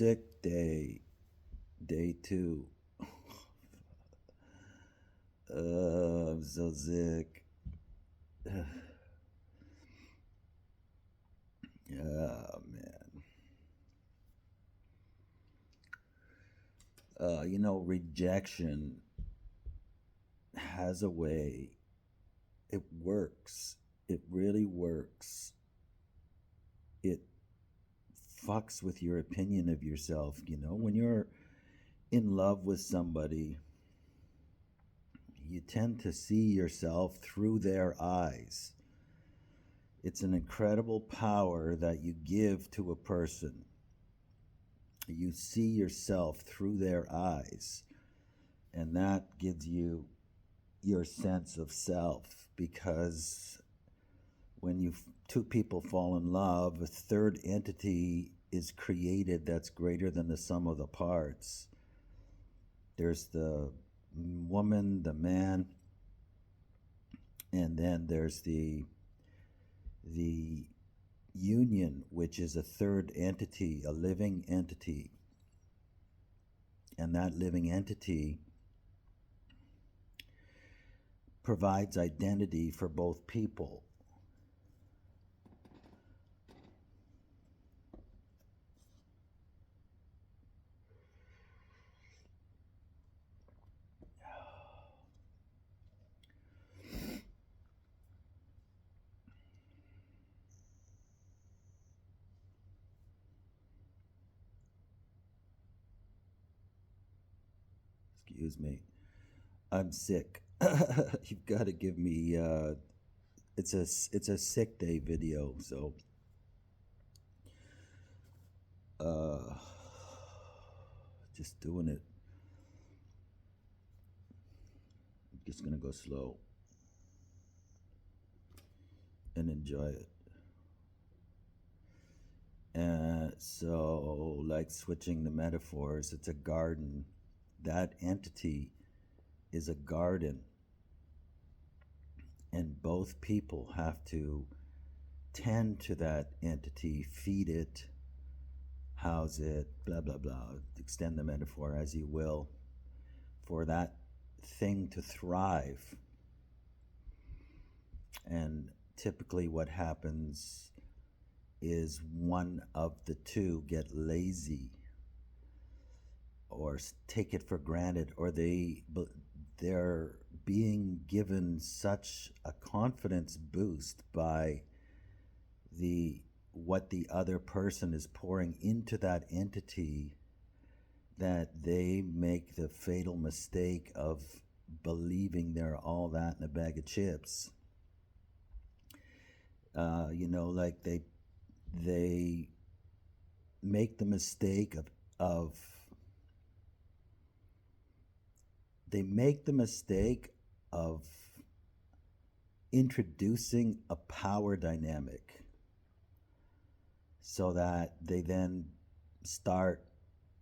sick day, day two. I'm so sick. Oh man. Rejection has a way. It works. It really works. It fucks with your opinion of yourself. When you're in love with somebody, you tend to see yourself through their eyes. It's an incredible power that you give to a person. You see yourself through their eyes, and that gives you your sense of self, because when two people fall in love, a third entity is created that's greater than the sum of the parts. There's the woman, the man, and then there's the union, which is a third entity, a living entity. And that living entity provides identity for both people. Excuse me. I'm sick. You've got to give me. It's a sick day video, so. Uh, just doing it. I'm just gonna go slow and enjoy it. So, like switching the metaphors, it's a garden. That entity is a garden, and both people have to tend to that entity, feed it, house it, blah, blah, blah. Extend the metaphor as you will, for that thing to thrive. And typically, what happens is one of the two get lazy or take it for granted, or they're being given such a confidence boost by what the other person is pouring into that entity, that they make the fatal mistake of believing they're all that in a bag of chips. Like they make the mistake of they make the mistake of introducing a power dynamic, so that they then start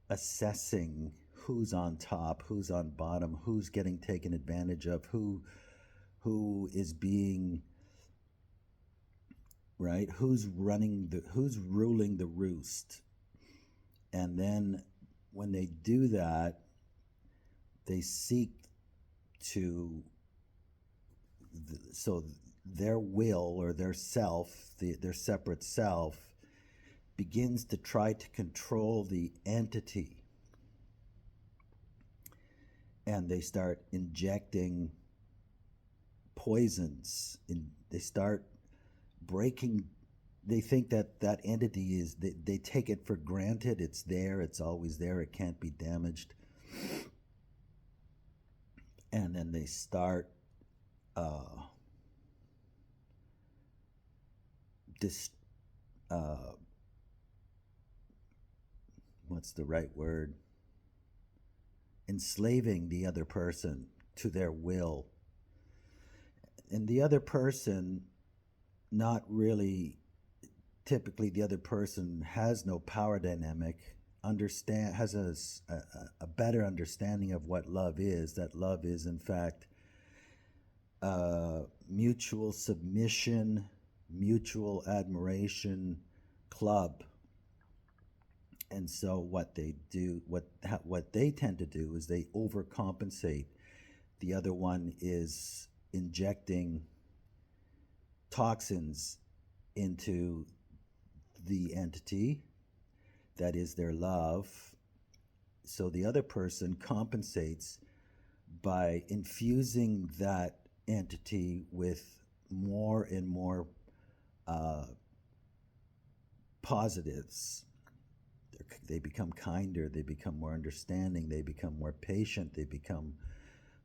assessing who's on top, who's on bottom, who's getting taken advantage of, who is being right, who's ruling the roost. And then when they do that, they seek to so their will, or their self, their separate self, begins to try to control the entity, and they start injecting poisons, they start breaking. They think that entity is, they take it for granted. It's there, it's always there, it can't be damaged. And then they start what's the right word? Enslaving the other person to their will. And the other person, not really, typically the other person has no power dynamic, has a better understanding of what love is, that love is in fact mutual submission, mutual admiration club. And so what they do, what they tend to do is they overcompensate. The other one is injecting toxins into the entity that is their love. So the other person compensates by infusing that entity with more and more uh, positives. They become kinder, they become more understanding, they become more patient, they become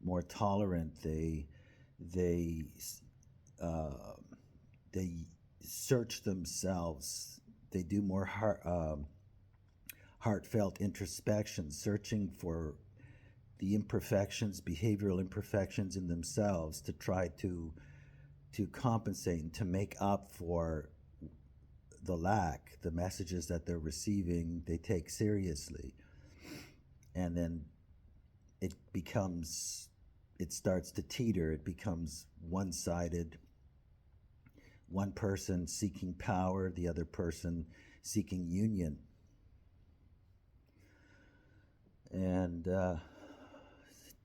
more tolerant. They uh, they search themselves. They do more heartfelt introspection, searching for the imperfections, behavioral imperfections in themselves to try to compensate and to make up for the lack, the messages that they're receiving. They take seriously, and then it starts to teeter. It becomes one-sided. One person seeking power, the other person seeking union. And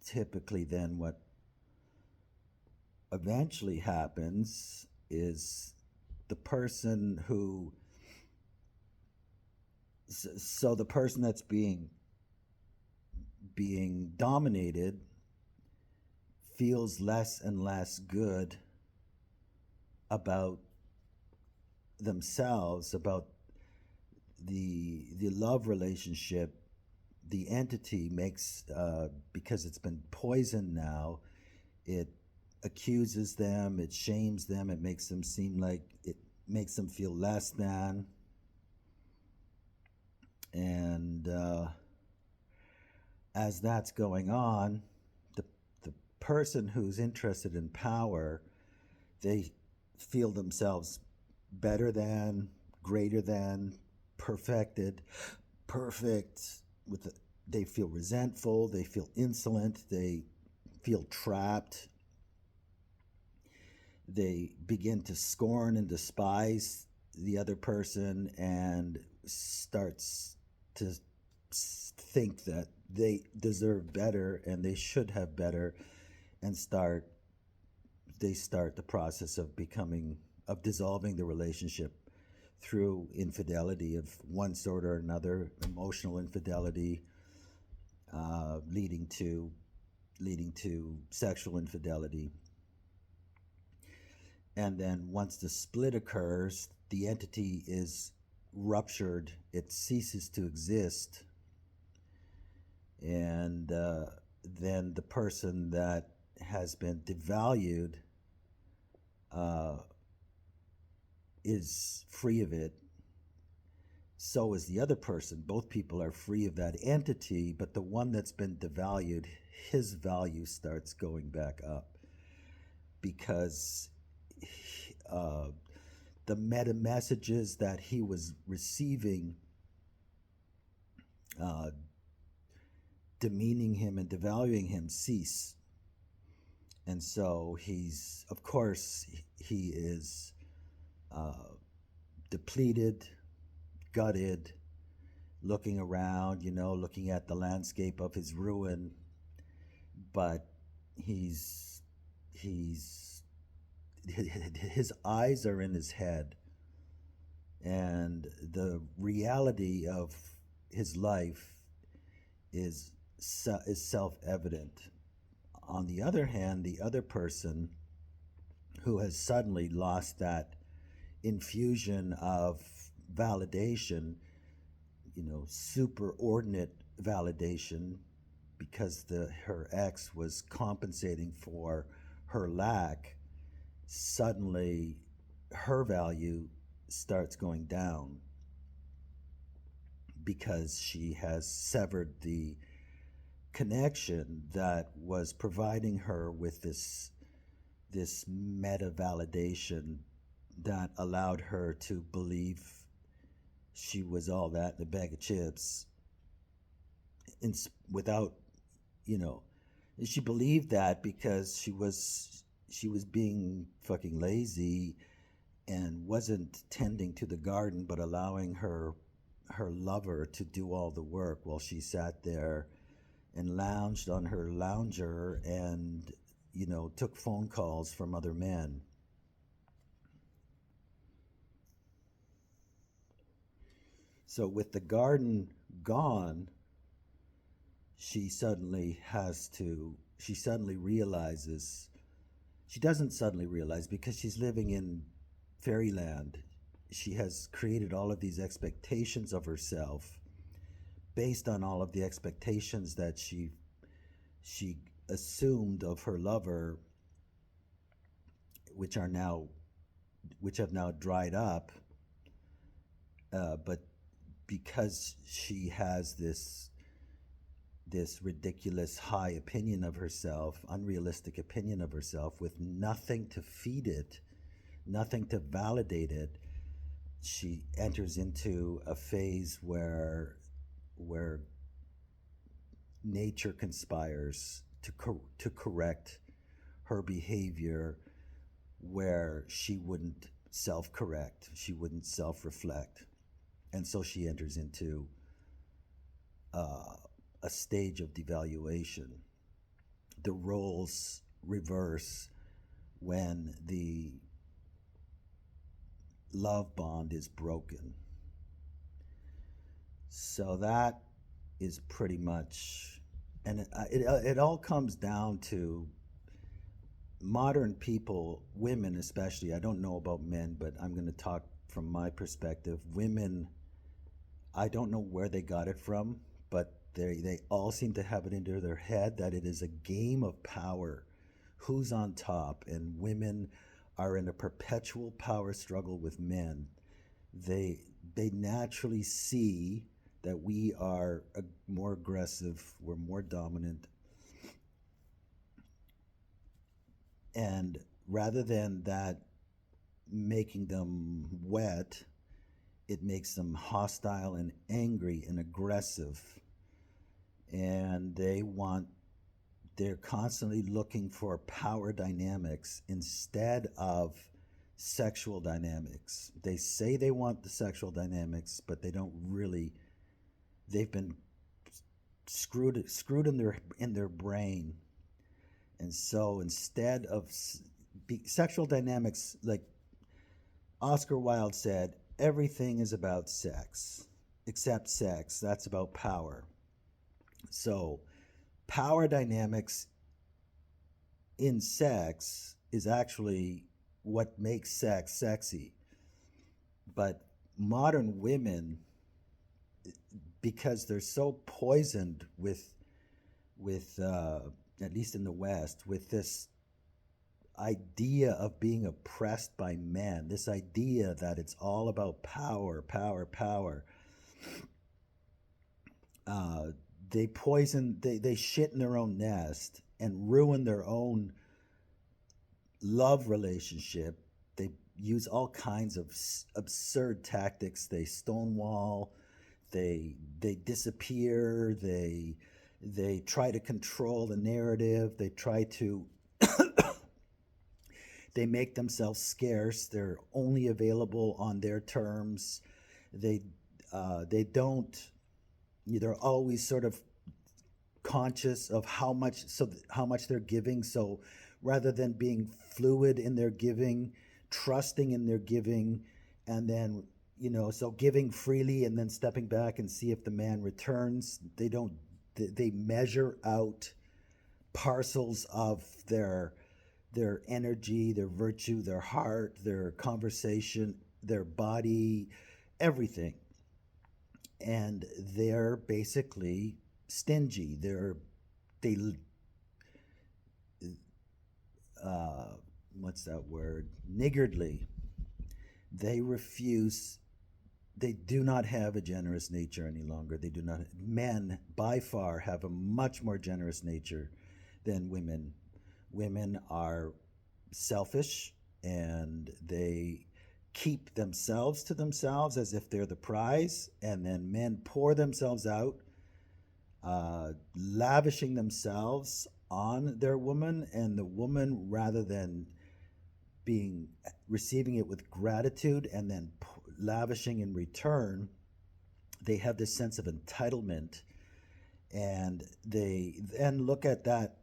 typically then what eventually happens is the person who, so the person that's being dominated feels less and less good about themselves, about the love relationship. The entity makes, because it's been poisoned now, it accuses them, it shames them, it makes them seem like, it makes them feel less than. And as that's going on, the person who's interested in power, they feel themselves better than, greater than, perfect, they feel resentful, they feel insolent, they feel trapped. They begin to scorn and despise the other person and starts to think that they deserve better and they should have better, and they start the process of dissolving the relationship through infidelity of one sort or another, emotional infidelity, leading to sexual infidelity. And then once the split occurs, the entity is ruptured, it ceases to exist, and then the person that has been devalued is free of it. So is the other person. Both people are free of that entity, but the one that's been devalued, his value starts going back up because the meta messages that he was receiving, demeaning him and devaluing him, cease. And so he's, of course, he is depleted, gutted, looking around, looking at the landscape of his ruin, but his eyes are in his head, and the reality of his life is self-evident. On the other hand, the other person who has suddenly lost that infusion of validation, superordinate validation, because her ex was compensating for her lack, suddenly her value starts going down because she has severed the connection that was providing her with this meta validation that allowed her to believe she was all that in a bag of chips, without, she believed that because she was being fucking lazy and wasn't tending to the garden, but allowing her her lover to do all the work while she sat there and lounged on her lounger and, took phone calls from other men. So with the garden gone, she suddenly realizes, she doesn't suddenly realize because she's living in fairyland. She has created all of these expectations of herself based on all of the expectations that she assumed of her lover, which have now dried up. But because she has this ridiculous high opinion of herself, unrealistic opinion of herself, with nothing to feed it, nothing to validate it, she enters into a phase where nature conspires to correct her behavior, where she wouldn't self-correct, she wouldn't self-reflect, and so she enters into a stage of devaluation. The roles reverse when the love bond is broken. So that is pretty much, and it all comes down to modern people, women especially. I don't know about men, but I'm going to talk from my perspective. Women, I don't know where they got it from, but they all seem to have it into their head that it is a game of power, who's on top, and women are in a perpetual power struggle with men. They naturally see that we are more aggressive, we're more dominant, and rather than that making them wet, it makes them hostile and angry and aggressive. And they're constantly looking for power dynamics instead of sexual dynamics. They say they want the sexual dynamics, but they don't really. They've been screwed in their brain. And so instead of sexual dynamics, like Oscar Wilde said, everything is about sex, except sex. That's about power. So power dynamics in sex is actually what makes sex sexy. But modern women, because they're so poisoned with at least in the West, with this idea of being oppressed by men, this idea that it's all about power, power, power. They shit in their own nest and ruin their own love relationship. They use all kinds of absurd tactics. They stonewall, they disappear, they try to control the narrative, they try to they make themselves scarce, they're only available on their terms. They don't, they're always sort of conscious of how much they're giving. So rather than being fluid in their giving, trusting in their giving, and then so giving freely and then stepping back and see if the man returns, they measure out parcels of their energy, their virtue, their heart, their conversation, their body, everything. And they're basically stingy. They what's that word? Niggardly. They refuse. They do not have a generous nature any longer. They do not. Men, by far, have a much more generous nature than women. Women are selfish, and they keep themselves to themselves as if they're the prize, and then men pour themselves out, lavishing themselves on their woman, and the woman, rather than receiving it with gratitude and then lavishing in return, they have this sense of entitlement, and they then look at that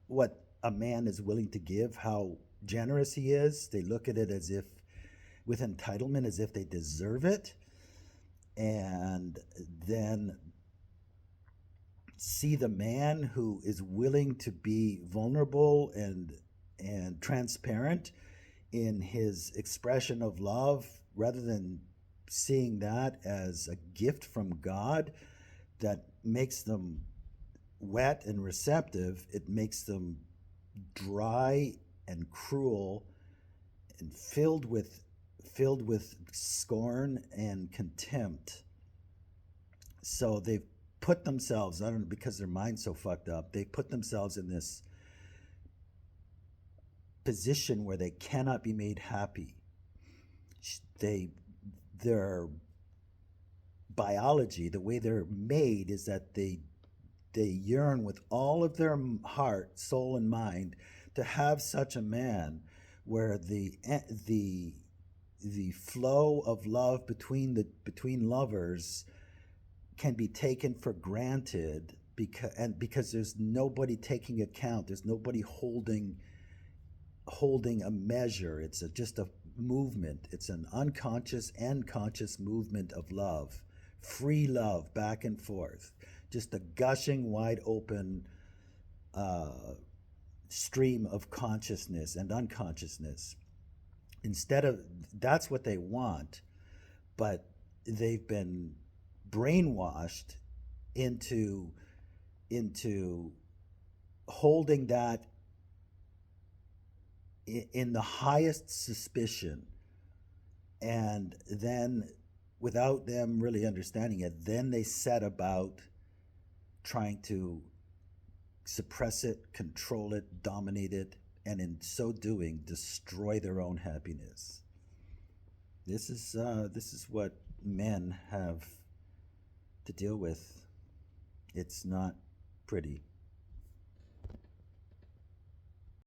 what a man is willing to give, how generous he is. They look at it as if with entitlement, as if they deserve it, and then see the man who is willing to be vulnerable and transparent in his expression of love, rather than seeing that as a gift from God that makes them wet and receptive. It makes them dry and cruel and filled with scorn and contempt. So they've put themselves, I don't know, because their mind's so fucked up, they put themselves in this position where they cannot be made happy. They their biology, the way they're made, is that they yearn with all of their heart, soul, and mind to have such a man where the flow of love between lovers can be taken for granted, because there's nobody taking account, there's nobody holding a measure. It's just a movement. It's an unconscious and conscious movement of love, free love, back and forth, just a gushing, wide open stream of consciousness and unconsciousness. Instead of That's what they want, but they've been brainwashed into holding that in the highest suspicion, and then, without them really understanding it, then they set about trying to suppress it, control it, dominate it, and in so doing destroy their own happiness. This is what men have to deal with. It's not pretty.